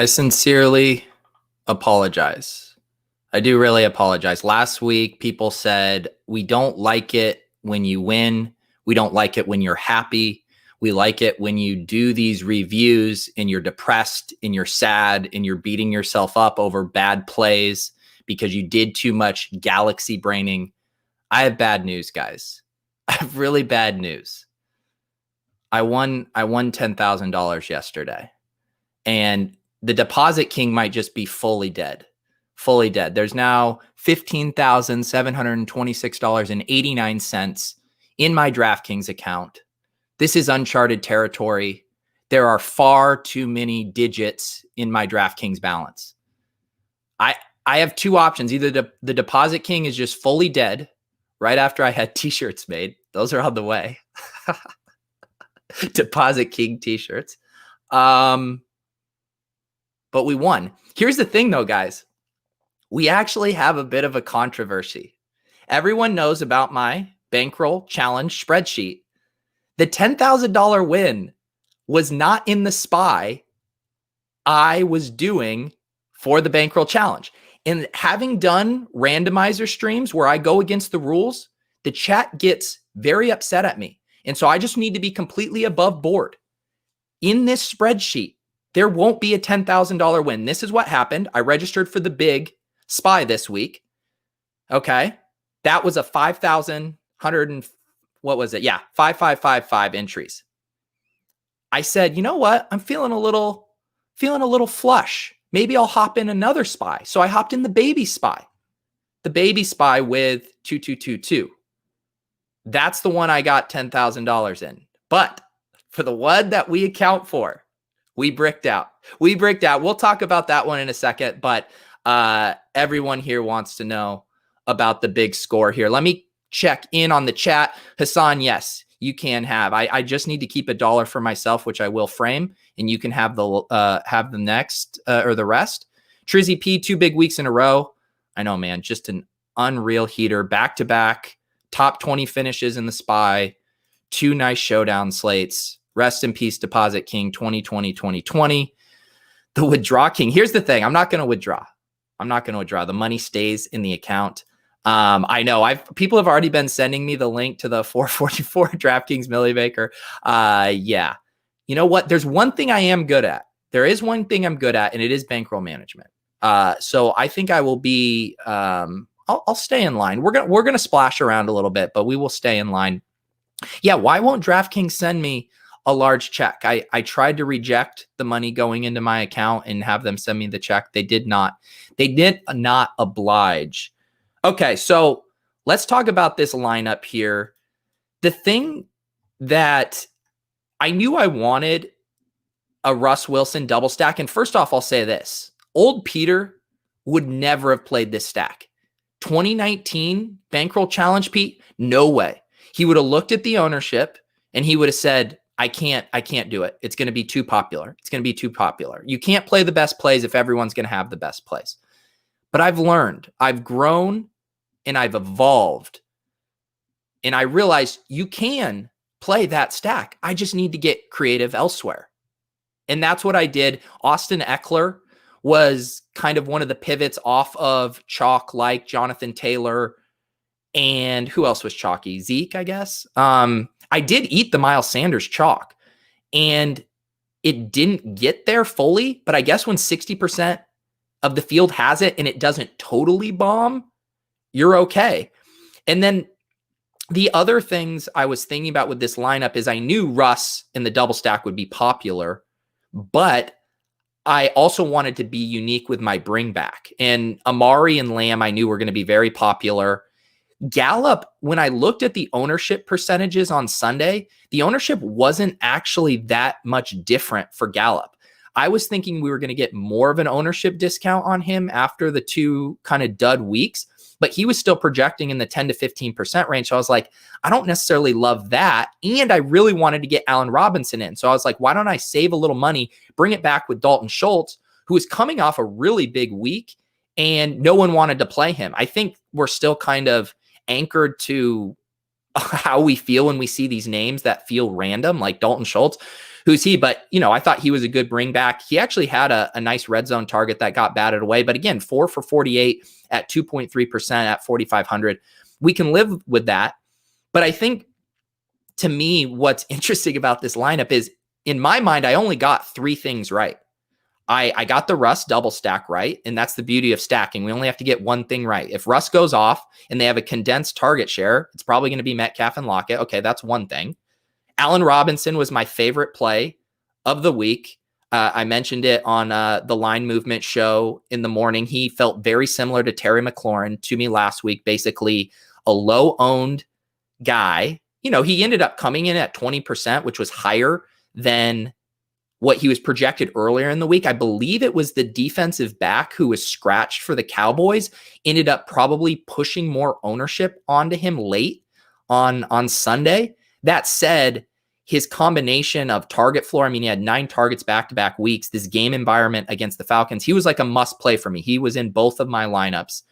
I sincerely apologize. I do really apologize. Last week, people said, we don't like it when you win. We don't like it when you're happy. We like it when you do these reviews and you're depressed and you're sad and you're beating yourself up over bad plays because you did too much galaxy braining. I have bad news, guys. I have really bad news. I won $10,000 yesterday, and the deposit king might just be fully dead. Fully dead. There's now $15,726.89 in my Draftkings account. This is uncharted territory. There are far too many digits in my Draftkings balance. I have two options. Either the deposit king is just fully dead right after I had t-shirts made. Those are on the way. Deposit king t-shirts. But we won. Here's the thing though, guys. We actually have a bit of a controversy. Everyone knows about my Bankroll challenge spreadsheet. The $10,000 win was not in the SPY I was doing for the Bankroll challenge. And having done randomizer streams where I go against the rules, the chat gets very upset at me. And so I just need to be completely above board. In this spreadsheet, there won't be a $10,000 win. This is what happened. I registered for the big SPY this week. Okay. That was a 5,100, what was it? Yeah, 5555 entries. I said, you know what? I'm feeling a little flush. Maybe I'll hop in another SPY. So I hopped in the baby SPY. The baby SPY with 2222. That's the one I got $10,000 in. But for the one that we account for, we bricked out. We'll talk about that one in a second, but everyone here wants to know about the big score here. Let me check in on the chat. Hassan, yes, you can have. I just need to keep $1 for myself, which I will frame, and you can have the next or the rest. Trizzy P, 2 big weeks in a row. I know, man, just an unreal heater. Back-to-back, top 20 finishes in the SPY, 2 nice showdown slates. Rest in peace, Deposit King 2020-2020. The Withdraw King. Here's the thing. I'm not going to withdraw. The money stays in the account. I know people have already been sending me the link to the 444 DraftKings Millie Maker. Yeah. You know what? There's one thing I am good at. There is one thing I'm good at, and it is bankroll management. So I think I will be, I'll stay in line. We're going to splash around a little bit, but we will stay in line. Yeah. Why won't DraftKings send me a large check? I tried to reject the money going into my account and have them send me the check. They did not oblige. Okay, so let's talk about this lineup here. The thing that I knew I wanted a Russ Wilson double stack. And first off, I'll say this. Old Peter would never have played this stack. 2019 Bankroll Challenge, Pete, no way. He would have looked at the ownership and he would have said, I can't do it. It's going to be too popular. You can't play the best plays if everyone's going to have the best plays. But I've learned, I've grown, and I've evolved. And I realized you can play that stack. I just need to get creative elsewhere. And that's what I did. Austin Eckler was kind of one of the pivots off of chalk, like Jonathan Taylor. And who else was chalky? Zeke, I guess. I did eat the Miles Sanders chalk, and it didn't get there fully. But I guess when 60% of the field has it and it doesn't totally bomb, you're okay. And then the other things I was thinking about with this lineup is I knew Russ in the double stack would be popular, but I also wanted to be unique with my bring back. And Amari and Lamb I knew were going to be very popular. Gallup, when I looked at the ownership percentages on Sunday, the ownership wasn't actually that much different for Gallup. I was thinking we were going to get more of an ownership discount on him after the 2 kind of dud weeks, but he was still projecting in the 10 to 15% range. So I was like, I don't necessarily love that. And I really wanted to get Allen Robinson in. So I was like, why don't I save a little money, bring it back with Dalton Schultz, who is coming off a really big week, and no one wanted to play him. I think we're still kind of anchored to how we feel when we see these names that feel random, like Dalton Schultz. who's he? But, I thought he was a good bring back. He actually had a nice red zone target that got batted away. But again, 4 for 48 at 2.3% at 4,500. We can live with that. But I think, to me, what's interesting about this lineup is, in my mind, I only got 3 things right. I got the Russ double stack right, and that's the beauty of stacking. We only have to get one thing right. If Russ goes off and they have a condensed target share, it's probably going to be Metcalf and Lockett. Okay, that's one thing. Allen Robinson was my favorite play of the week. I mentioned it on the Line Movement show in the morning. He felt very similar to Terry McLaurin to me last week, basically a low-owned guy. He ended up coming in at 20%, which was higher than what he was projected earlier in the week. I believe it was the defensive back who was scratched for the Cowboys, ended up probably pushing more ownership onto him late on Sunday. That said, his combination of target floor, he had 9 targets back-to-back weeks, this game environment against the Falcons, he was like a must play for me. He was in both of my lineups.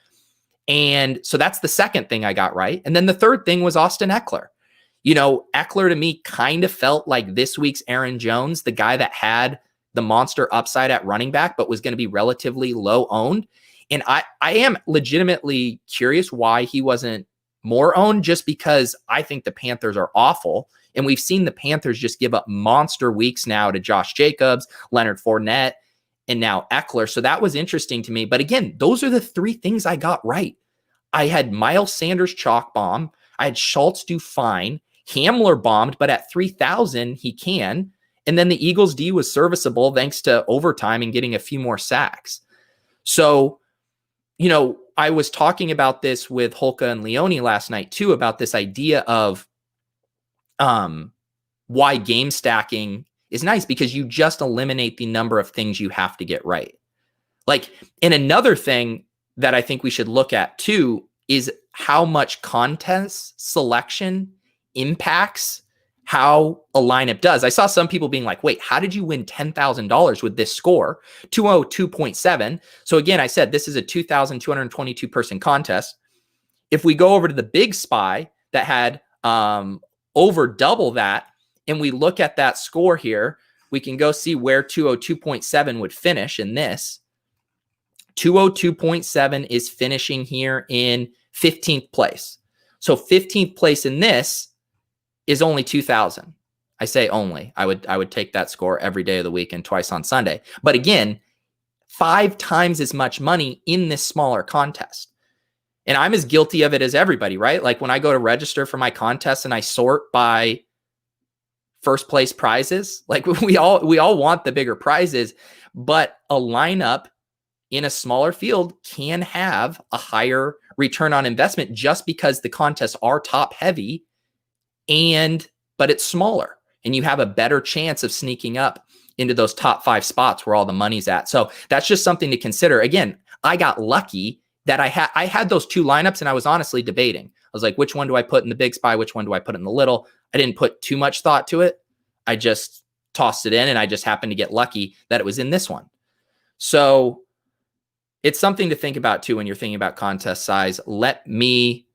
And so that's the second thing I got right. And then the third thing was Austin Eckler. Eckler to me kind of felt like this week's Aaron Jones, the guy that had the monster upside at running back, but was going to be relatively low owned. And I am legitimately curious why he wasn't more owned, just because I think the Panthers are awful. And we've seen the Panthers just give up monster weeks now to Josh Jacobs, Leonard Fournette, and now Eckler. So that was interesting to me. But again, those are the 3 things I got right. I had Miles Sanders chalk bomb. I had Schultz do fine. Hamler bombed, but at 3,000, he can. And then the Eagles D was serviceable thanks to overtime and getting a few more sacks. So, I was talking about this with Holka and Leone last night too, about this idea of why game stacking is nice, because you just eliminate the number of things you have to get right. And another thing that I think we should look at too is how much contest selection impacts how a lineup does. I saw some people being like, wait, how did you win $10,000 with this score? 202.7. So again, I said this is a 2,222 person contest. If we go over to the Big Spy that had over double that, and we look at that score here, we can go see where 202.7 would finish in this. 202.7 is finishing here in 15th place. So 15th place in this is only 2,000. I say only. I would take that score every day of the week and twice on Sunday. But again, 5 times as much money in this smaller contest. And I'm as guilty of it as everybody, right? Like when I go to register for my contest and I sort by first place prizes, like we all want the bigger prizes, but a lineup in a smaller field can have a higher return on investment just because the contests are top heavy, but it's smaller and you have a better chance of sneaking up into those top 5 spots where all the money's at. So that's just something to consider. Again, I got lucky that I had those 2 lineups and I was honestly debating. I was like, which one do I put in the Big Spy? Which one do I put in the little? I didn't put too much thought to it. I just tossed it in and I just happened to get lucky that it was in this one. So it's something to think about too when you're thinking about contest size. Let me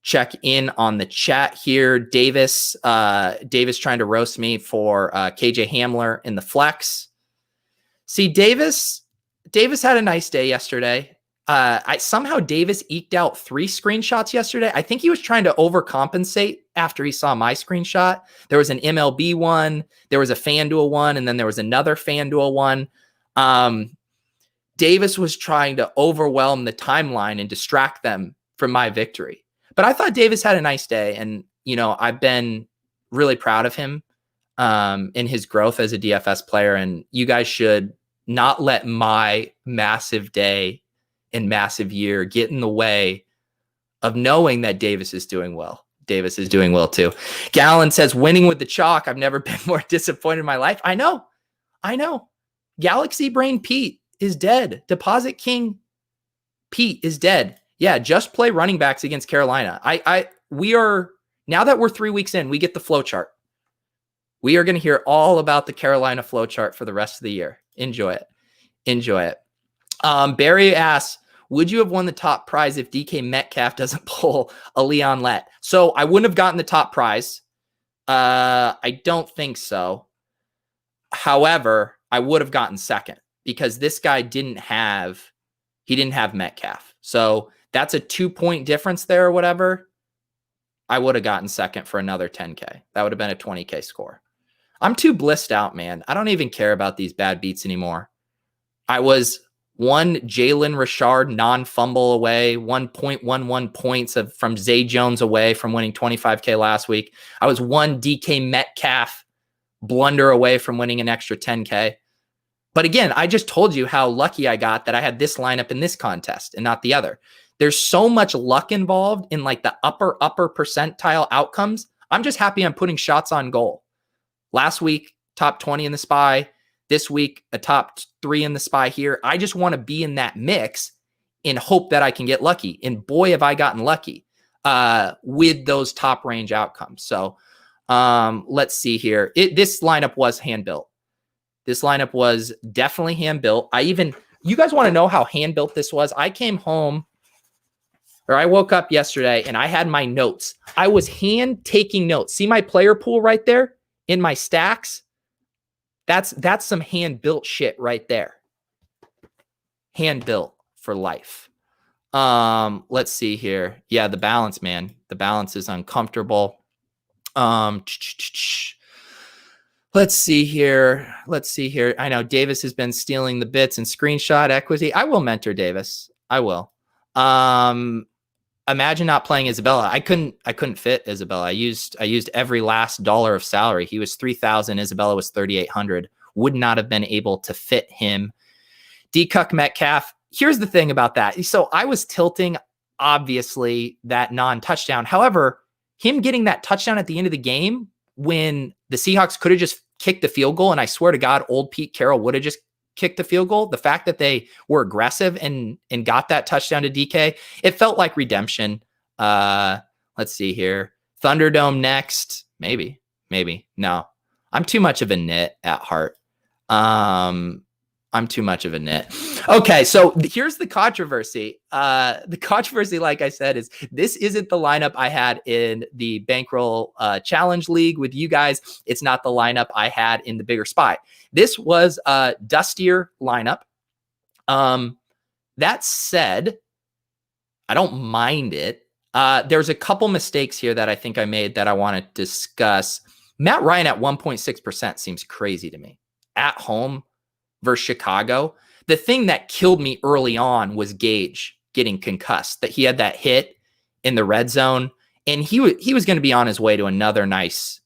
check in on the chat here. Davis trying to roast me for KJ Hamler in the flex. See, Davis had a nice day yesterday. Somehow Davis eked out 3 screenshots yesterday. I think he was trying to overcompensate after he saw my screenshot. There was an MLB one, there was a FanDuel one, and then there was another FanDuel one. Davis was trying to overwhelm the timeline and distract them from my victory. But I thought Davis had a nice day, and I've been really proud of him in his growth as a DFS player, and you guys should not let my massive day and massive year get in the way of knowing that Davis is doing well. Davis is doing well too. Gallon says, winning with the chalk. I've never been more disappointed in my life. I know. Galaxy Brain Pete is dead. Deposit King Pete is dead. Yeah, just play running backs against Carolina. We are, now that we're 3 weeks in, we get the flow chart. We are going to hear all about the Carolina flow chart for the rest of the year. Enjoy it. Barry asks, would you have won the top prize if DK Metcalf doesn't pull a Leon Lett? So I wouldn't have gotten the top prize. I don't think so. However, I would have gotten second because this guy didn't have Metcalf. So that's a 2-point difference there or whatever. I would have gotten second for another 10K. That would have been a 20K score. I'm too blissed out, man. I don't even care about these bad beats anymore. I was one Jalen Richard non-fumble away, 1.11 points from Zay Jones away from winning 25K last week. I was one DK Metcalf blunder away from winning an extra 10K. But again, I just told you how lucky I got that I had this lineup in this contest and not the other. There's so much luck involved in like the upper percentile outcomes. I'm just happy I'm putting shots on goal. Last week, top 20 in the SPY. This week, a top 3 in the SPY here. I just want to be in that mix in hope that I can get lucky. And boy, have I gotten lucky with those top range outcomes. So let's see here. This lineup was hand-built. This lineup was definitely hand-built. You guys want to know how hand-built this was? I came home, or I woke up yesterday and I had my notes. I was hand taking notes. See my player pool right there in my stacks? That's some hand-built shit right there. Hand-built for life. Let's see here. Yeah, the balance, man. The balance is uncomfortable. Let's see here. I know Davis has been stealing the bits and screenshot equity. I will mentor Davis. I will. Imagine not playing Isabella. I couldn't fit Isabella. I used every last dollar of salary. He was 3,000. Isabella was 3,800. Would not have been able to fit him. D-Cuck Metcalf. Here's the thing about that. So I was tilting, obviously, that non-touchdown. However, him getting that touchdown at the end of the game when the Seahawks could have just kicked the field goal, and I swear to God, old Pete Carroll would have just kicked the field goal. The fact that they were aggressive and got that touchdown to DK, it felt like redemption. Let's see here. Thunderdome next. Maybe. No. I'm too much of a nit at heart. I'm too much of a nit. Okay, so here's the controversy. The controversy, like I said, is this isn't the lineup I had in the Bankroll Challenge League with you guys. It's not the lineup I had in the Bigger Spy. This was a dustier lineup. That said, I don't mind it. There's a couple mistakes here that I think I made that I want to discuss. Matt Ryan at 1.6% seems crazy to me. At home versus Chicago. The thing that killed me early on was Gage getting concussed, that he had that hit in the red zone, and he was going to be on his way to another nice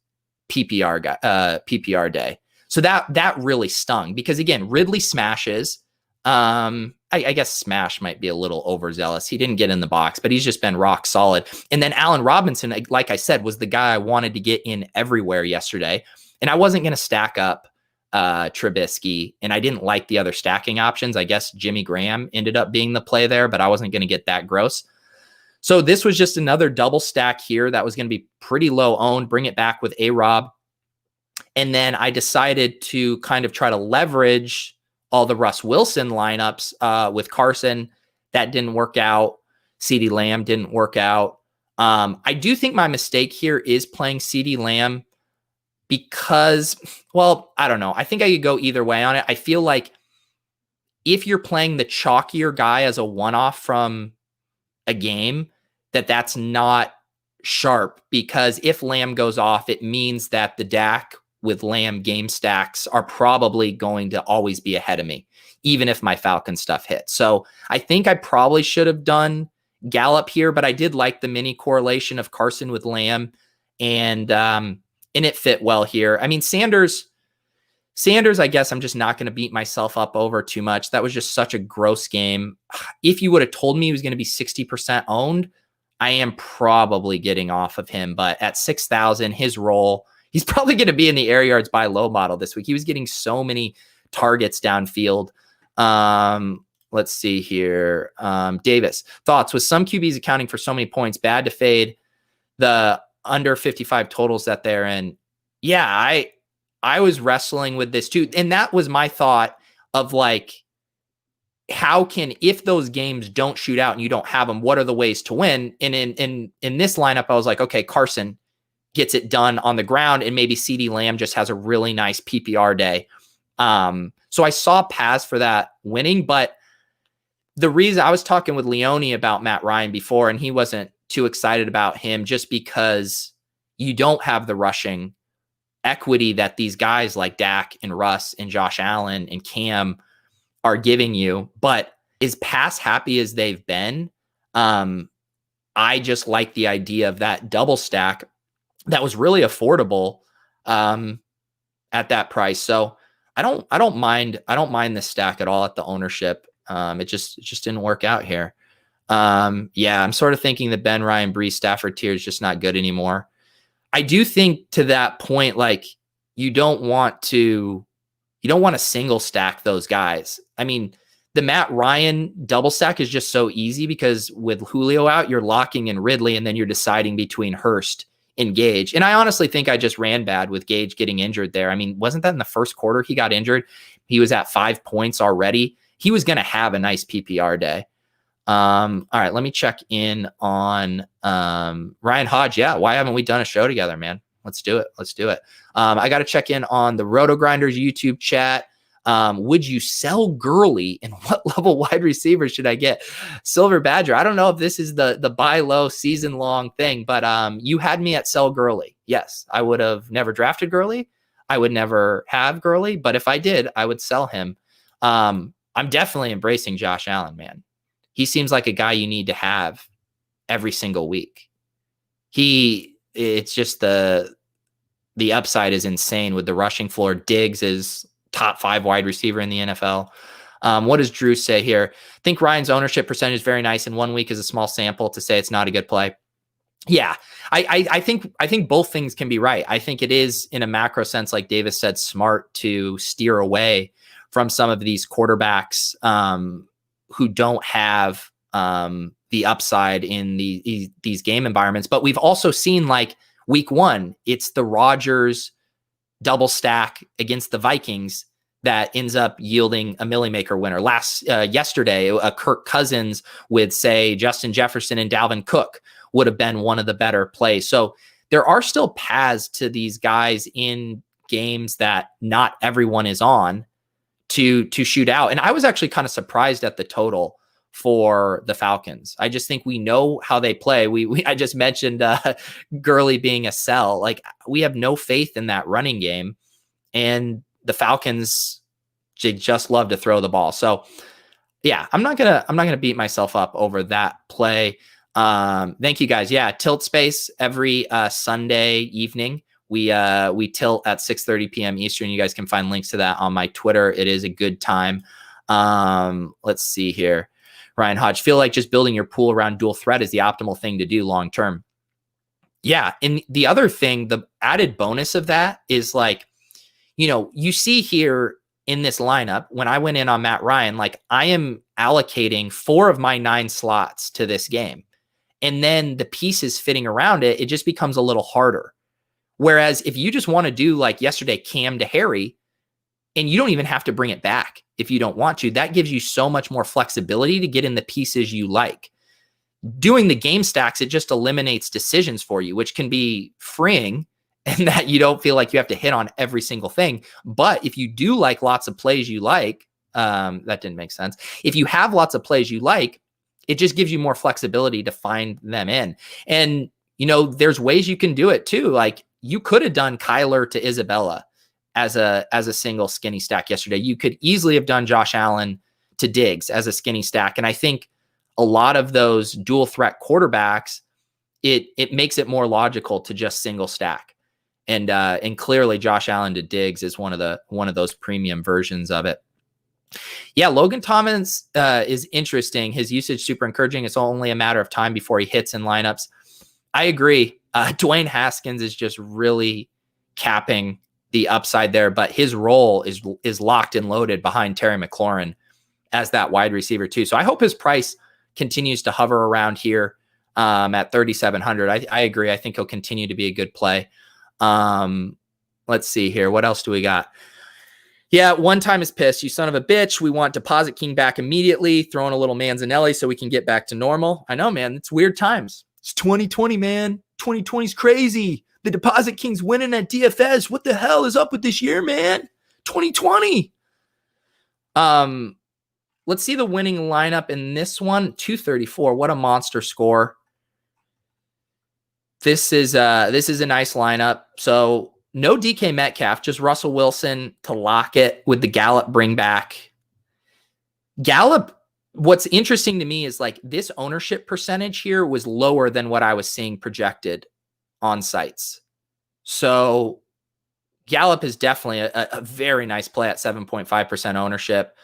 PPR day. So that really stung because, again, Ridley smashes. I guess smash might be a little overzealous. He didn't get in the box, but he's just been rock solid. And then Allen Robinson, like I said, was the guy I wanted to get in everywhere yesterday. And I wasn't going to stack up Trubisky, and I didn't like the other stacking options. I guess Jimmy Graham ended up being the play there, but I wasn't going to get that gross. So this was just another double stack here that was going to be pretty low owned, bring it back with A-Rob. And then I decided to kind of try to leverage all the Russ Wilson lineups with Carson. That didn't work out. CeeDee Lamb didn't work out. I do think my mistake here is playing CeeDee Lamb because, well, I don't know. I think I could go either way on it. I feel like if you're playing the chalkier guy as a one-off from a game, that's not sharp, because if Lamb goes off, it means that the Dak with Lamb game stacks are probably going to always be ahead of me, even if my Falcon stuff hits. So I think I probably should have done Gallup here, but I did like the mini correlation of Carson with Lamb, and it fit well here. I mean, Sanders, I guess I'm just not going to beat myself up over too much. That was just such a gross game. If you would have told me he was going to be 60% owned, I am probably getting off of him. But at 6,000, his role, he's probably going to be in the air yards by low model this week. He was getting so many targets downfield. Let's see here. Davis, thoughts? With some QBs accounting for so many points, bad to fade the under 55 totals that they're in. Yeah, I was wrestling with this too. And that was my thought of like, how can, if those games don't shoot out and you don't have them, what are the ways to win? And in this lineup, I was like, okay, Carson, gets it done on the ground, and maybe CeeDee Lamb just has a really nice PPR day. So I saw paths for that winning, but the reason I was talking with Leone about Matt Ryan before, and he wasn't too excited about him just because you don't have the rushing equity that these guys like Dak and Russ and Josh Allen and Cam are giving you. But as pass happy as they've been, I just like the idea of that double stack that was really affordable at that price. So I don't mind this stack at all at the ownership. It just didn't work out here. Yeah, I'm sort of thinking the Ben, Ryan, Brees, Stafford tier is just not good anymore. I do think to that point, like you don't want to single stack those guys. I mean, the Matt Ryan double stack is just so easy because with Julio out, you're locking in Ridley and then you're deciding between Hurst and Gage. And I honestly think I just ran bad with Gage getting injured there. I mean, wasn't that in the first quarter he got injured? He was at 5 points already. He was going to have a nice PPR day. All right, let me check in on Ryan Hodge. Yeah, why haven't we done a show together, man? Let's do it. I got to check in on the Roto Grinders YouTube chat. Would you sell Gurley, and what level wide receiver should I get? Silver Badger, I don't know if this is the buy low season long thing, but you had me at sell Gurley. Yes, I would have never drafted Gurley. I would never have Gurley, but if I did, I would sell him. I'm definitely embracing Josh Allen, man. He seems like a guy you need to have every single week. It's just the upside is insane with the rushing floor. Diggs is top 5 wide receiver in the NFL. What does Drew say here? I think Ryan's ownership percentage is very nice, and 1 week is a small sample to say it's not a good play. Yeah, I think both things can be right. I think it is, in a macro sense, like Davis said, smart to steer away from some of these quarterbacks who don't have the upside in these game environments. But we've also seen, like, week 1, it's the Rodgers double stack against the Vikings that ends up yielding a Millie Maker winner. Yesterday, Kirk Cousins with, say, Justin Jefferson and Dalvin Cook would have been one of the better plays. So there are still paths to these guys in games that not everyone is on to shoot out. And I was actually kind of surprised at the total for the Falcons. I just think we know how they play. I just mentioned Gurley being a sell. Like, we have no faith in that running game, and the Falcons just love to throw the ball. So yeah, I'm not gonna beat myself up over that play. Thank you guys. Yeah, Tilt Space every Sunday evening. We tilt at 6:30 p.m. Eastern. You guys can find links to that on my Twitter. It is a good time. Let's see here. Ryan Hodge, feel like just building your pool around dual threat is the optimal thing to do long term. Yeah, and the other thing, the added bonus of that is, like, you see here in this lineup, when I went in on Matt Ryan, like, I am allocating 4 of my 9 slots to this game. And then the pieces fitting around it, it just becomes a little harder. Whereas if you just want to do, like yesterday, Cam to Harry, and you don't even have to bring it back if you don't want to, that gives you so much more flexibility to get in the pieces you like. Doing the game stacks, it just eliminates decisions for you, which can be freeing, and that you don't feel like you have to hit on every single thing. But if you do like lots of plays you like, that didn't make sense. If you have lots of plays you like, it just gives you more flexibility to find them in. And, there's ways you can do it too. Like, you could have done Kyler to Isabella as a single skinny stack yesterday. You could easily have done Josh Allen to Diggs as a skinny stack. And I think a lot of those dual threat quarterbacks, it makes it more logical to just single stack. And clearly Josh Allen to Diggs is one of those premium versions of it. Yeah, Logan Thomas is interesting. His usage super encouraging. It's only a matter of time before he hits in lineups. I agree. Dwayne Haskins is just really capping the upside there, but his role is locked and loaded behind Terry McLaurin as that wide receiver too. So I hope his price continues to hover around here at 3,700. I agree. I think he'll continue to be a good play. Let's see here. What else do we got? Yeah, one time is pissed. You son of a bitch. We want Deposit King back immediately. Throwing a little Manzanelli so we can get back to normal. I know, man. It's weird times. It's 2020, man. 2020 is crazy. The Deposit Kings winning at DFS. What the hell is up with this year, man? 2020. Let's see the winning lineup in this one. 234. What a monster score. This is a nice lineup. So no DK Metcalf, just Russell Wilson to lock it with the Gallup bring back. Gallup, what's interesting to me is like this ownership percentage here was lower than what I was seeing projected on sites. So Gallup is definitely a very nice play at 7.5% ownership.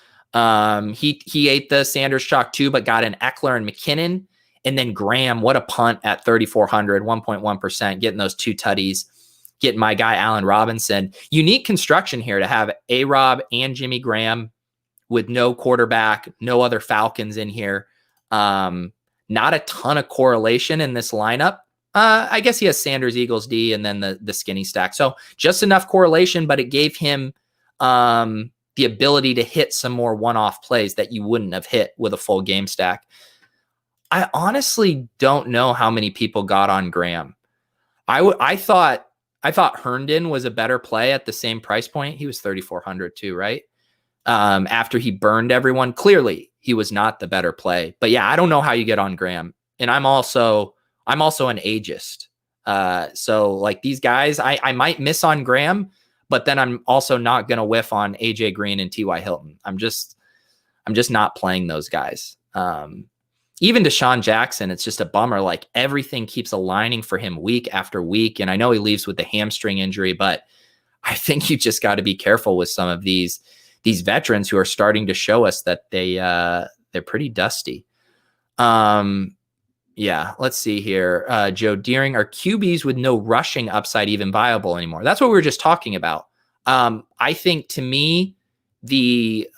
He ate the Sanders chalk too, but got an Eckler and McKinnon. And then Graham, what a punt at 3,400, 1.1%, getting those 2 tutties, getting my guy Allen Robinson. Unique construction here to have A-Rob and Jimmy Graham with no quarterback, no other Falcons in here. Not a ton of correlation in this lineup. I guess he has Sanders, Eagles, D, and then the skinny stack. So just enough correlation, but it gave him the ability to hit some more one-off plays that you wouldn't have hit with a full game stack. I honestly don't know how many people got on Graham. I thought Herndon was a better play at the same price point. He was 3,400 too, right? After he burned everyone, clearly he was not the better play. But yeah, I don't know how you get on Graham. And I'm also an ageist. So like these guys, I might miss on Graham, but then I'm also not going to whiff on AJ Green and T.Y. Hilton. I'm just not playing those guys. Even Deshaun Jackson, it's just a bummer. Like everything keeps aligning for him week after week. And I know he leaves with the hamstring injury, but I think you just got to be careful with some of these veterans who are starting to show us that they're pretty dusty. Yeah, let's see here. Joe Deering, are QBs with no rushing upside even viable anymore? That's what we were just talking about. I think to me, the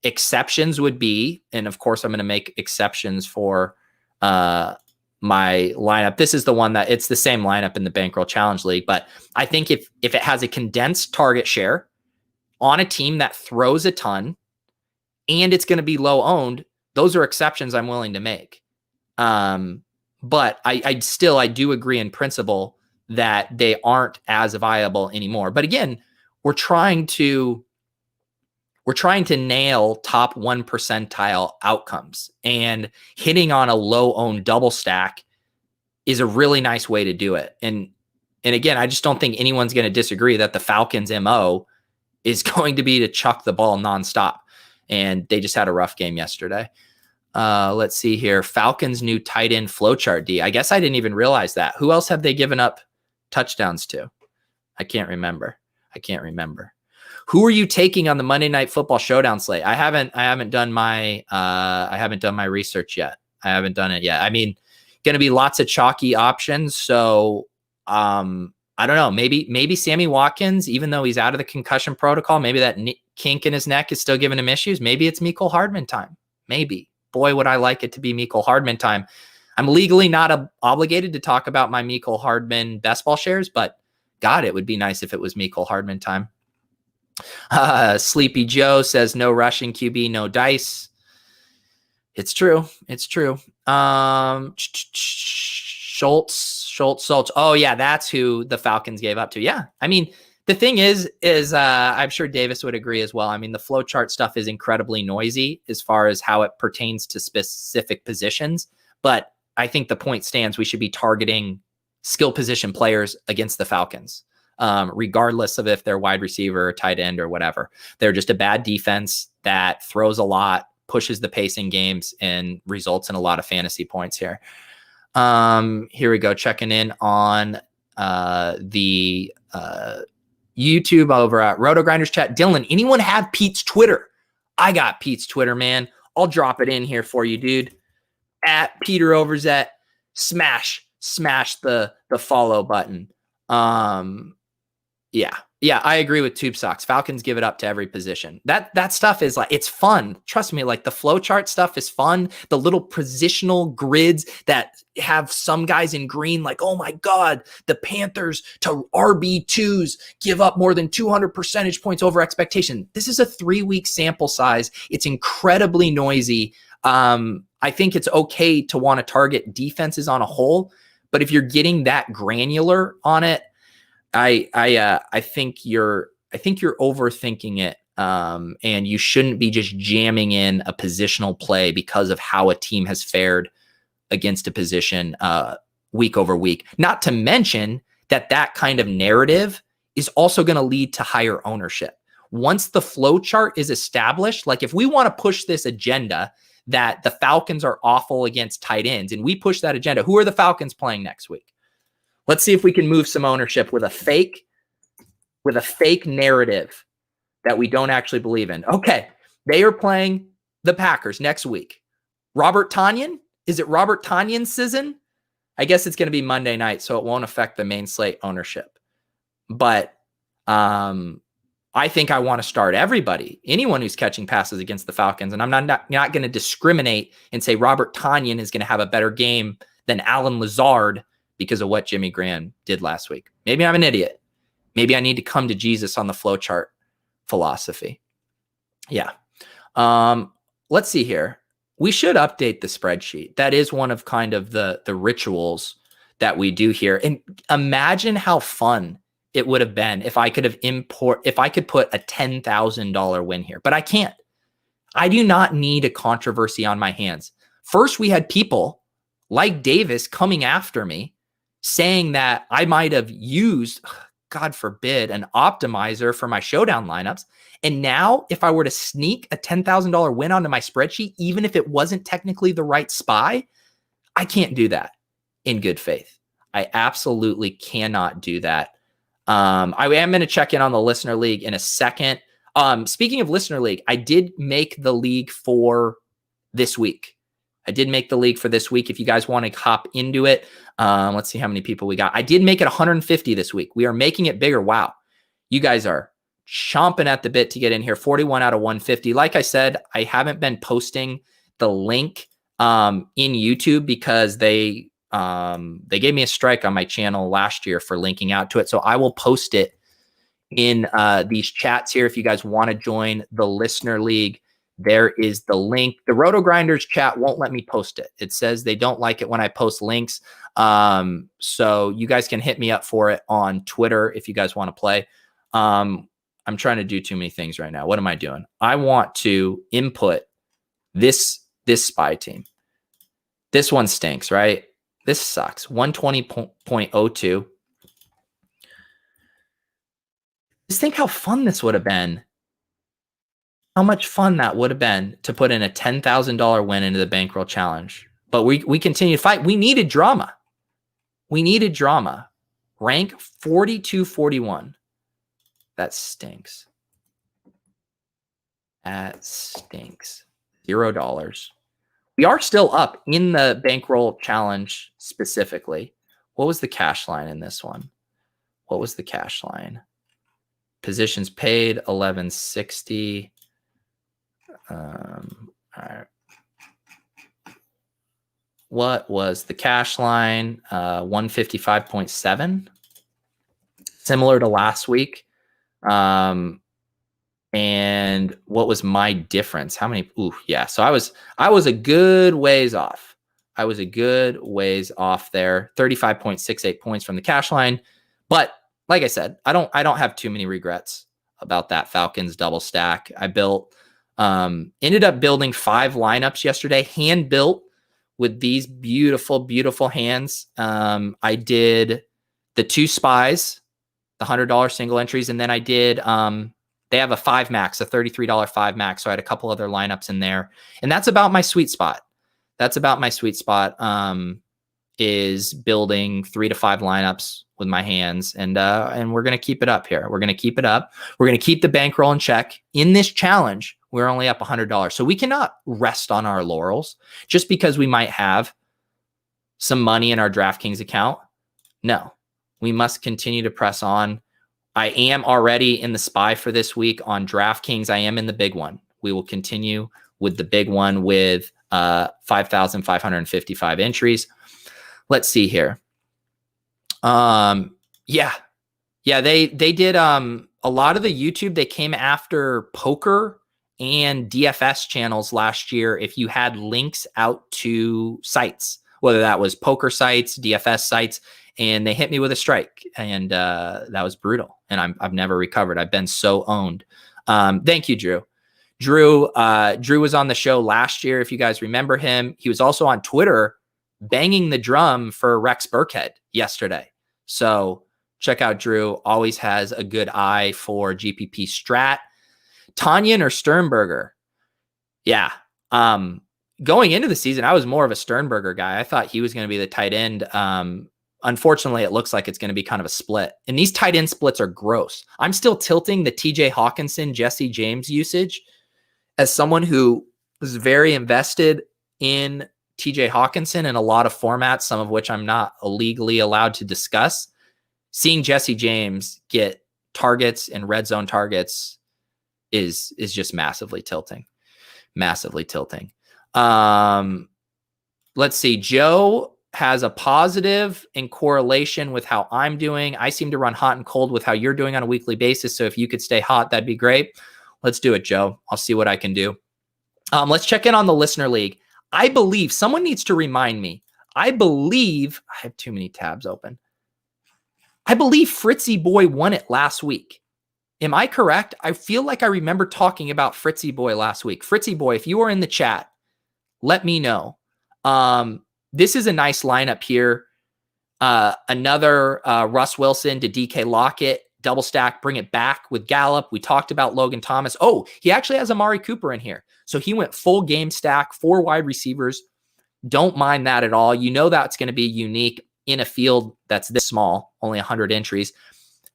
exceptions would be, and of course I'm going to make exceptions for my lineup. This is the one that it's the same lineup in the Bankroll Challenge League, but I think if it has a condensed target share on a team that throws a ton and it's going to be low owned, those are exceptions I'm willing to make. But I do agree in principle that they aren't as viable anymore. But again, we're trying to nail top 1 percentile outcomes, and hitting on a low owned double stack is a really nice way to do it. And again, I just don't think anyone's going to disagree that the Falcons MO is going to be to chuck the ball nonstop. And they just had a rough game yesterday. Let's see here. Falcons new tight end flowchart D. I guess I didn't even realize that. Who else have they given up touchdowns to? I can't remember. Who are you taking on the Monday Night Football showdown slate? I haven't done my research yet. I haven't done it yet. I mean, going to be lots of chalky options. So, I don't know. Maybe Sammy Watkins, even though he's out of the concussion protocol, maybe that kink in his neck is still giving him issues. Maybe it's Mecole Hardman time. Maybe. Boy, would I like it to be Mecole Hardman time. I'm legally not obligated to talk about my Mecole Hardman best ball shares, but God, it would be nice if it was Mecole Hardman time. Sleepy Joe says no rushing QB, no dice. It's true. Schultz. Oh yeah, that's who the Falcons gave up to. Yeah, I mean the thing is I'm sure Davis would agree as well. I mean the flowchart stuff is incredibly noisy as far as how it pertains to specific positions, but I think the point stands. We should be targeting skill position players against the Falcons. Regardless of if they're wide receiver or tight end or whatever. They're just a bad defense that throws a lot, pushes the pace in games, and results in a lot of fantasy points here. Here we go. Checking in on the YouTube over at Roto Grinders chat. Dylan, anyone have Pete's Twitter? I got Pete's Twitter, man. I'll drop it in here for you, dude. At Peter Overzet. Smash the follow button. Yeah, I agree with Tube Socks. Falcons give it up to every position. That stuff is like, it's fun. Trust me, like the flowchart stuff is fun. The little positional grids that have some guys in green, like, oh my God, the Panthers to RB2s give up more than 200 percentage points over expectation. This is a 3-week sample size. It's incredibly noisy. I think it's okay to want to target defenses on a whole, But if you're getting that granular on it, I think you're overthinking it. And you shouldn't be just jamming in a positional play because of how a team has fared against a position week over week. Not to mention that kind of narrative is also going to lead to higher ownership. Once the flow chart is established, like if we want to push this agenda that the Falcons are awful against tight ends, and we push that agenda, who are the Falcons playing next week? Let's see if we can move some ownership with a fake narrative that we don't actually believe in. Okay, they are playing the Packers next week. Robert Tonyan? Is it Robert Tonyan's season? I guess it's going to be Monday night, so it won't affect the main slate ownership. But I think I want to start everybody, anyone who's catching passes against the Falcons. And I'm not going to discriminate and say Robert Tonyan is going to have a better game than Alan Lazard because of what Jimmy Graham did last week. Maybe I'm an idiot. Maybe I need to come to Jesus on the flowchart philosophy. Yeah. Let's see here. We should update the spreadsheet. That is one of kind of the rituals that we do here. And imagine how fun it would have been if I could put a $10,000 win here, but I can't. I do not need a controversy on my hands. First, we had people like Davis coming after me saying that I might have used, God forbid, an optimizer for my showdown lineups. And now if I were to sneak a $10,000 win onto my spreadsheet, even if it wasn't technically the right SPY, I can't do that in good faith. I absolutely cannot do that. I am going to check in on the listener league in a second. Speaking of listener league, I did make the league for this week. If you guys want to hop into it, let's see how many people we got. I did make it 150 this week. We are making it bigger. Wow. You guys are chomping at the bit to get in here. 41 out of 150. Like I said, I haven't been posting the link in YouTube because they gave me a strike on my channel last year for linking out to it. So I will post it in these chats here. If you guys want to join the listener league, there is the link. The Roto Grinders chat won't let me post it. It says they don't like it when I post links. So you guys can hit me up for it on Twitter if you guys want to play. I'm trying to do too many things right now. What am I doing? I want to input this SPY team. This one stinks, right? This sucks. 120.02. Just think how fun this would have been. How much fun that would have been to put in a $10,000 win into the Bankroll Challenge. But we continue to fight. We needed drama. Rank 4241. That stinks. $0. We are still up in the Bankroll Challenge specifically. What was the cash line in this one? Positions paid, 1160. All right. What was the cash line? 155.7. Similar to last week. And what was my difference? How many? Ooh, yeah. So I was a good ways off. there. 35.68 points from the cash line. But like I said, I don't have too many regrets about that Falcons double stack. I ended up building 5 lineups yesterday, hand built with these beautiful, beautiful hands. I did the 2 spies, the $100 single entries. And then I did, they have a 5 max, a $33 5 max. So I had a couple other lineups in there, and that's about my sweet spot. Is building 3 to 5 lineups with my hands. And we're going to keep it up here. We're going to keep the bankroll in check. In this challenge, we're only up $100. So we cannot rest on our laurels just because we might have some money in our Draftkings account. No, we must continue to press on. I am already in the SPY for this week on Draftkings. I am in the big one. We will continue with the big one with 5,555 entries. Let's see here. They did a lot of the YouTube. They came after poker and DFS channels last year if you had links out to sites. whether that was poker sites, DFS sites, and they hit me with a strike. And that was brutal. And I've never recovered. I've been so owned. Thank you, Drew. Drew was on the show last year. If you guys remember him, he was also on Twitter banging the drum for Rex Burkhead yesterday. So check out Drew. Always has a good eye for GPP strat. Tanyan or Sternberger? Yeah. Going into the season, I was more of a Sternberger guy. I thought he was going to be the tight end. Unfortunately, it looks like it's going to be kind of a split. And these tight end splits are gross. I'm still tilting the TJ Hawkinson, Jesse James usage as someone who was very invested in TJ Hawkinson in a lot of formats, some of which I'm not legally allowed to discuss. Seeing Jesse James get targets and red zone targets is just massively tilting. Massively tilting. Let's see. Joe has a positive in correlation with how I'm doing. I seem to run hot and cold with how you're doing on a weekly basis. So if you could stay hot, that'd be great. Let's do it, Joe. I'll see what I can do. Let's check in on the listener league. I believe someone needs to remind me. I have too many tabs open. I believe Fritzy Boy won it last week. Am I correct? I feel like I remember talking about Fritzy Boy last week. Fritzy Boy, if you are in the chat, let me know. This is a nice lineup here. Another Russ Wilson to DK Lockett, double stack, bring it back with Gallup. We talked about Logan Thomas. Oh, he actually has Amari Cooper in here. So he went full game stack, 4 wide receivers. Don't mind that at all. You know that's going to be unique in a field that's this small, only 100 entries.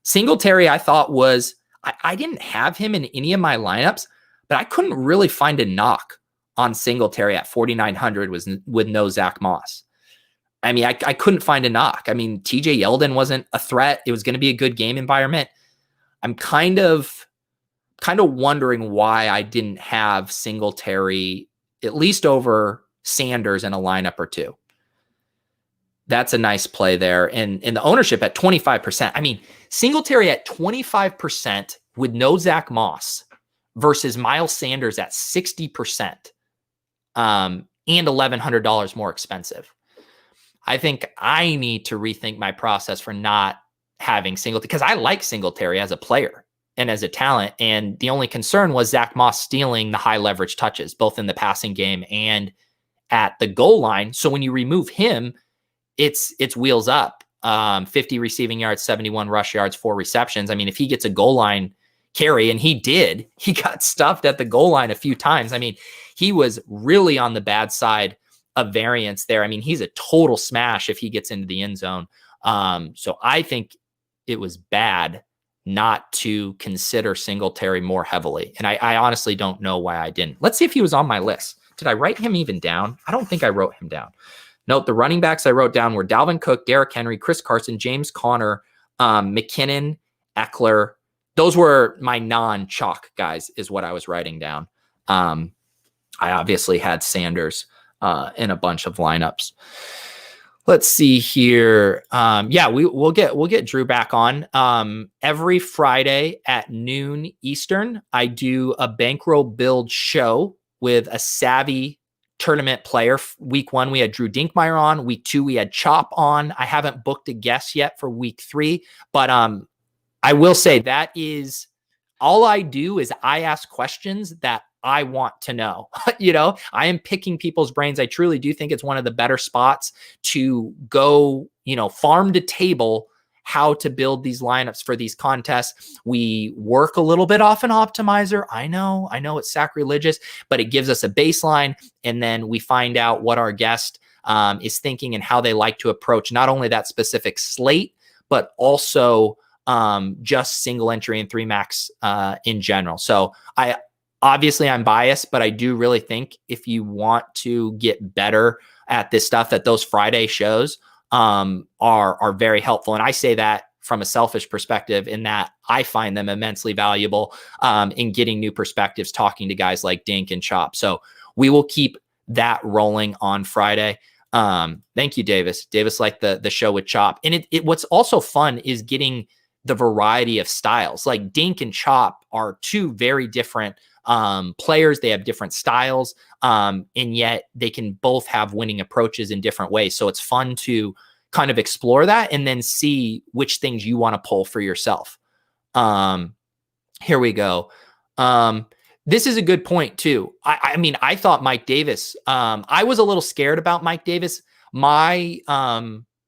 Singletary, I thought was, I didn't have him in any of my lineups, but I couldn't really find a knock on Singletary at 4,900 with no Zach Moss. I mean, I couldn't find a knock. I mean, TJ Yeldon wasn't a threat. It was going to be a good game environment. I'm kind of wondering why I didn't have Singletary at least over Sanders in a lineup or two. That's a nice play there. And the ownership at 25%. I mean, Singletary at 25% with no Zach Moss versus Miles Sanders at 60%. And $1,100 more expensive. I think I need to rethink my process for not having Singletary, because I like Singletary as a player and as a talent. And the only concern was Zach Moss stealing the high leverage touches, both in the passing game and at the goal line. So when you remove him, it's wheels up. 50 receiving yards, 71 rush yards, 4 receptions. I mean, if he gets a goal line carry, and he got stuffed at the goal line a few times. I mean, he was really on the bad side of variance there. I mean, he's a total smash if he gets into the end zone. So I think it was bad not to consider Singletary more heavily. And I honestly don't know why I didn't. Let's see if he was on my list. Did I write him even down? I don't think I wrote him down. Note the running backs I wrote down were Dalvin Cook, Derrick Henry, Chris Carson, James Conner, McKinnon, Eckler. Those were my non-chalk guys is what I was writing down. I obviously had Sanders in a bunch of lineups. Let's see here. We'll get Drew back on. Every Friday at noon Eastern, I do a Bankroll build show with a savvy tournament player. Week 1, we had Drew Dinkmeyer on. Week 2, we had Chop on. I haven't booked a guest yet for week 3, but I will say that is all I do is I ask questions that I want to know. I am picking people's brains. I truly do think it's one of the better spots to go, farm to table how to build these lineups for these contests. We work a little bit off an optimizer. I know it's sacrilegious, but it gives us a baseline. And then we find out what our guest is thinking and how they like to approach not only that specific slate, but also just single entry and 3 max in general. So I'm biased, but I do really think if you want to get better at this stuff, that those Friday shows are very helpful. And I say that from a selfish perspective in that I find them immensely valuable in getting new perspectives, talking to guys like Dink and Chop. So we will keep that rolling on Friday. Thank you, Davis. Davis liked the show with Chop. And what's also fun is getting the variety of styles. Like Dink and Chop are 2 very different players. They have different styles, and yet they can both have winning approaches in different ways. So it's fun to kind of explore that and then see which things you want to pull for yourself. Here we go. This is a good point too. I mean, I thought Mike Davis, I was a little scared about Mike Davis. My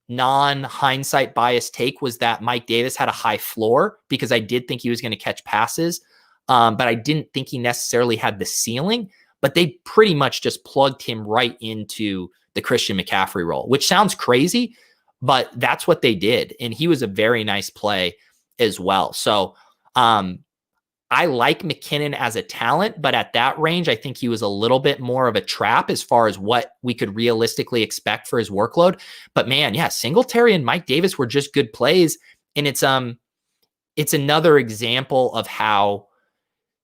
non-hindsight bias take was that Mike Davis had a high floor because I did think he was going to catch passes, but I didn't think he necessarily had the ceiling. But they pretty much just plugged him right into the Christian McCaffrey role, which sounds crazy, but that's what they did. And he was a very nice play as well. So I like McKinnon as a talent, but at that range, I think he was a little bit more of a trap as far as what we could realistically expect for his workload. But man, yeah, Singletary and Mike Davis were just good plays. And it's another example of how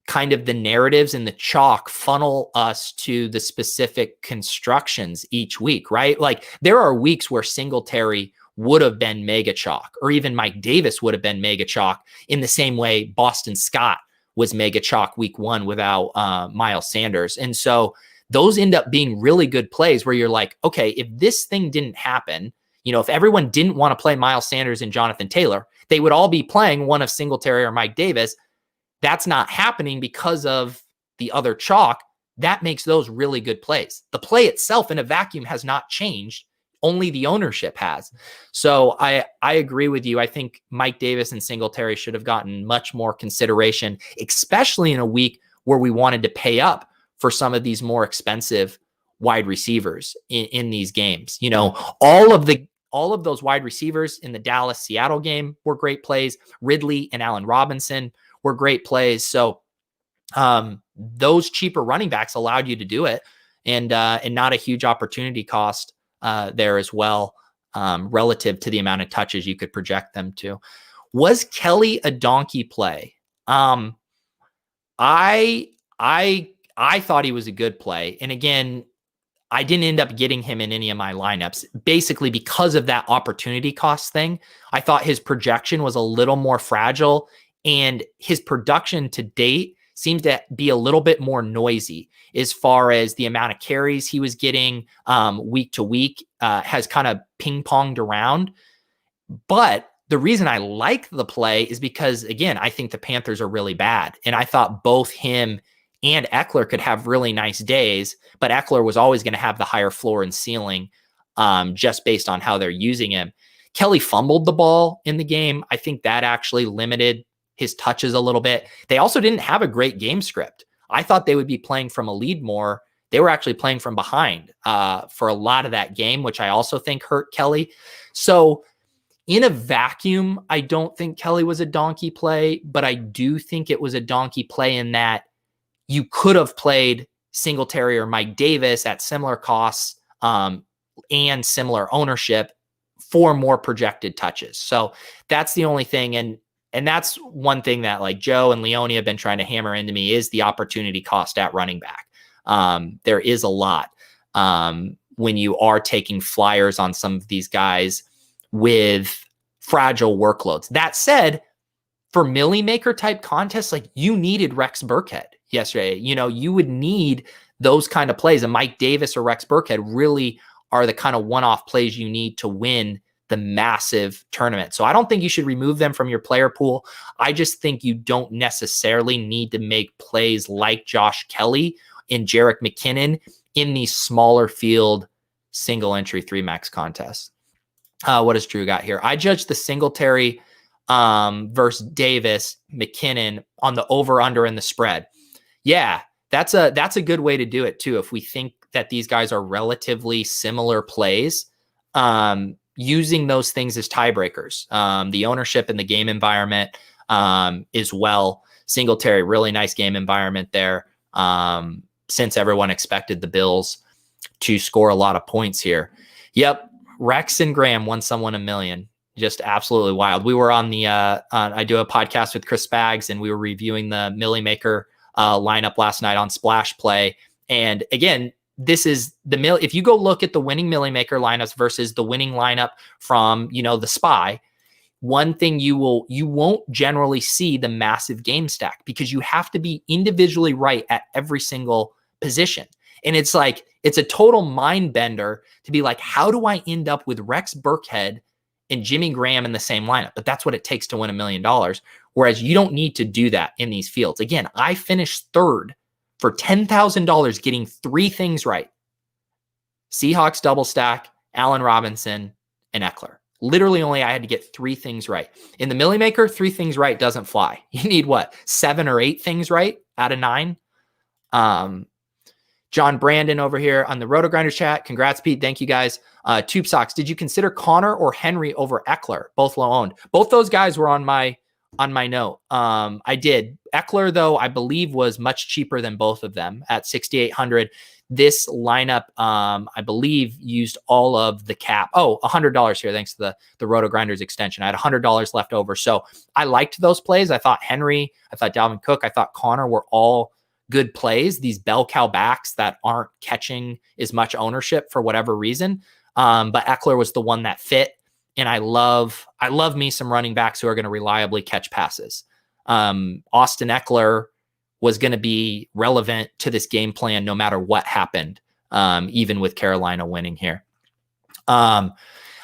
kind of the narratives and the chalk funnel us to the specific constructions each week, right? Like there are weeks where Singletary would have been mega chalk, or even Mike Davis would have been mega chalk in the same way Boston Scott was mega chalk week 1 without Miles Sanders. And so those end up being really good plays where you're like, okay, if this thing didn't happen, if everyone didn't want to play Miles Sanders and Jonathan Taylor, they would all be playing one of Singletary or Mike Davis. That's not happening because of the other chalk. That makes those really good plays. The play itself in a vacuum has not changed. Only the ownership has. So I agree with you. I think Mike Davis and Singletary should have gotten much more consideration, especially in a week where we wanted to pay up for some of these more expensive wide receivers in these games. All of those wide receivers in the Dallas-Seattle game were great plays. Ridley and Allen Robinson were great plays. So those cheaper running backs allowed you to do it, and not a huge opportunity cost there as well, relative to the amount of touches you could project them to. Was Kelly a donkey play? I thought he was a good play. And again, I didn't end up getting him in any of my lineups, basically because of that opportunity cost thing. I thought his projection was a little more fragile, and his production to date seems to be a little bit more noisy as far as the amount of carries he was getting week to week has kind of ping-ponged around. But the reason I like the play is because, again, I think the Panthers are really bad. And I thought both him and Eckler could have really nice days, but Eckler was always going to have the higher floor and ceiling just based on how they're using him. Kelly fumbled the ball in the game. I think that actually limited his touches a little bit. They also didn't have a great game script. I thought they would be playing from a lead more. They were actually playing from behind for a lot of that game, which I also think hurt Kelly. So in a vacuum, I don't think Kelly was a donkey play, but I do think it was a donkey play in that you could have played Singletary or Mike Davis at similar costs and similar ownership for more projected touches. So that's the only thing. And that's one thing that like Joe and Leone have been trying to hammer into me is the opportunity cost at running back. There is a lot when you are taking flyers on some of these guys with fragile workloads. That said, for Millie Maker type contests, like you needed Rex Burkhead yesterday. You would need those kind of plays. And Mike Davis or Rex Burkhead really are the kind of one-off plays you need to win the massive tournament. So I don't think you should remove them from your player pool. I just think you don't necessarily need to make plays like Josh Kelly and Jerick McKinnon in these smaller field single entry 3-max contests. What does Drew got here? I judged the Singletary versus Davis McKinnon on the over under and the spread. Yeah, that's a good way to do it too. If we think that these guys are relatively similar plays, using those things as tiebreakers, the ownership and the game environment as well. Singletary, really nice game environment there, since everyone expected the Bills to score a lot of points here. Yep, Rex and Graham won someone $1 million. Just absolutely wild. We were on I do a podcast with Chris Spags, and we were reviewing the Millie Maker lineup last night on Splash Play. And again, this is if you go look at the winning Millie Maker lineups versus the winning lineup from, the Spy, one thing you won't generally see the massive game stack because you have to be individually right at every single position. And it's like, it's a total mind bender to be like, how do I end up with Rex Burkhead and Jimmy Graham in the same lineup? But that's what it takes to win $1 million. Whereas you don't need to do that in these fields. Again, I finished third for $10,000 getting 3 things right. Seahawks double stack, Allen Robinson, and Eckler. Literally only I had to get 3 things right. In the Millie Maker, 3 things right doesn't fly. You need what? 7 or 8 things right out of 9. John Brandon over here on the Roto Grinders chat. Congrats, Pete. Thank you guys. Tube Socks. Did you consider Connor or Henry over Eckler? Both low owned. Both those guys were on my note. I did. Eckler, though, I believe was much cheaper than both of them at $6,800. This lineup, I believe, used all of the cap. Oh, $100 here, thanks to the Roto Grinders extension. I had $100 left over. So I liked those plays. I thought Henry, I thought Dalvin Cook, I thought Connor were all good plays. These bell cow backs that aren't catching as much ownership for whatever reason. But Eckler was the one that fit. And I love me some running backs who are going to reliably catch passes. Austin Eckler was going to be relevant to this game plan no matter what happened, even with Carolina winning here. I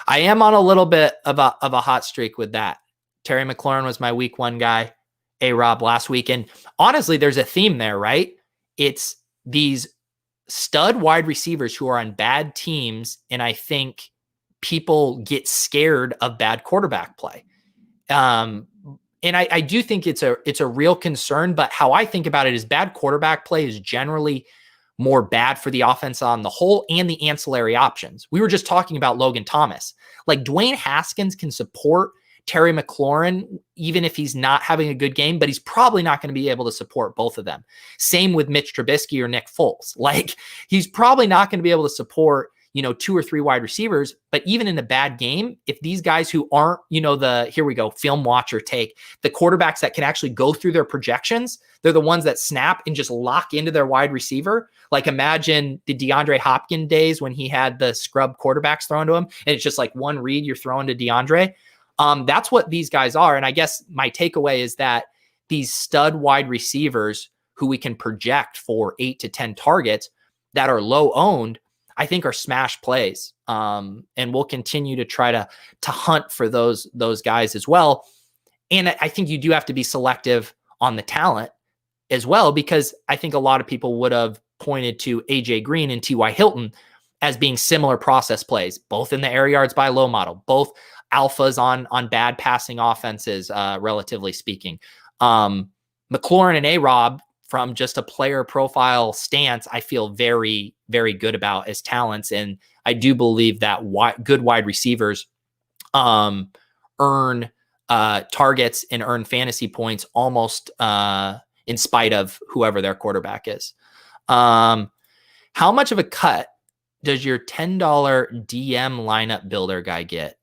am on a little bit of a hot streak with that. Terry McLaurin was my week 1 guy. A-Rob last week. And honestly, there's a theme there, right? It's these stud wide receivers who are on bad teams. And I think people get scared of bad quarterback play. And I do think it's a real concern, but how I think about it is bad quarterback play is generally more bad for the offense on the whole and the ancillary options. We were just talking about Logan Thomas. Like Dwayne Haskins can support Terry McLaurin, even if he's not having a good game, but he's probably not going to be able to support both of them. Same with Mitch Trubisky or Nick Foles. Like he's probably not going to be able to support, 2 or 3 wide receivers, but even in a bad game, if these guys who aren't, here we go, film watcher take, the quarterbacks that can actually go through their projections, they're the ones that snap and just lock into their wide receiver. Like imagine the DeAndre Hopkins days when he had the scrub quarterbacks thrown to him. And it's just like one read you're throwing to DeAndre. That's what these guys are. And I guess my takeaway is that these stud wide receivers who we can project for 8 to 10 targets that are low owned, I think are smash plays. And we'll continue to try to hunt for those guys as well. And I think you do have to be selective on the talent as well, because I think a lot of people would have pointed to AJ Green and T.Y. Hilton as being similar process plays, both in the air yards by low model, both alphas on bad passing offenses, relatively speaking. McLaurin and A-Rob, from just a player profile stance, I feel very, very good about as talents. And I do believe that good wide receivers earn targets and earn fantasy points almost in spite of whoever their quarterback is. How much of a cut does your $10 DM lineup builder guy get?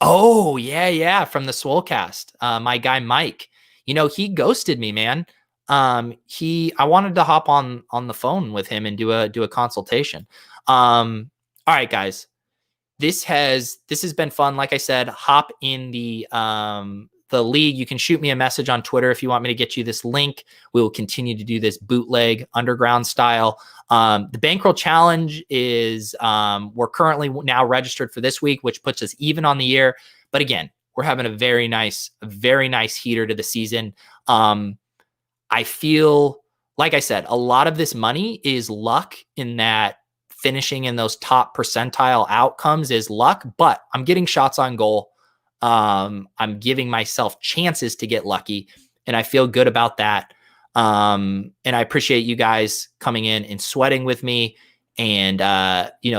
Oh, yeah. From the Swolecast. My guy, Mike, he ghosted me, man. I wanted to hop on the phone with him and do a consultation. All right, guys, this has been fun. Like I said, hop in the league. You can shoot me a message on Twitter if you want me to get you this link. We will continue to do this bootleg underground style. The Bankroll challenge is, we're currently now registered for this week, which puts us even on the year. But again, we're having a very nice heater to the season. I feel, like I said, a lot of this money is luck, in that finishing in those top percentile outcomes is luck, but I'm getting shots on goal. I'm giving myself chances to get lucky, and I feel good about that. And I appreciate you guys coming in and sweating with me. And,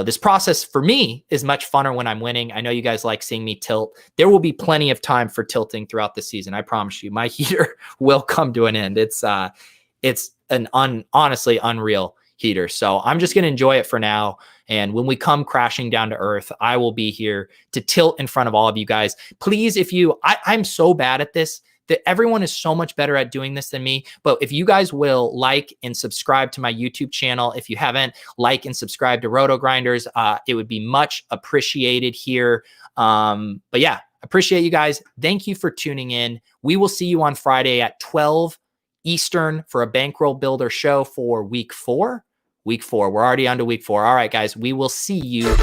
this process for me is much funner when I'm winning. I know you guys like seeing me tilt. There will be plenty of time for tilting throughout the season. I promise you, my heater will come to an end. It's an honestly unreal heater. So I'm just going to enjoy it for now. And when we come crashing down to earth, I will be here to tilt in front of all of you guys. Please, I'm so bad at this, that everyone is so much better at doing this than me. But if you guys will like and subscribe to my YouTube channel, if you haven't, like and subscribe to Roto Grinders, it would be much appreciated here. But yeah, Appreciate you guys. Thank you for tuning in. We will see you on Friday at 12 Eastern for a Bankroll Builder show for week 4. Week 4. We're already on to week 4. All right, guys. We will see you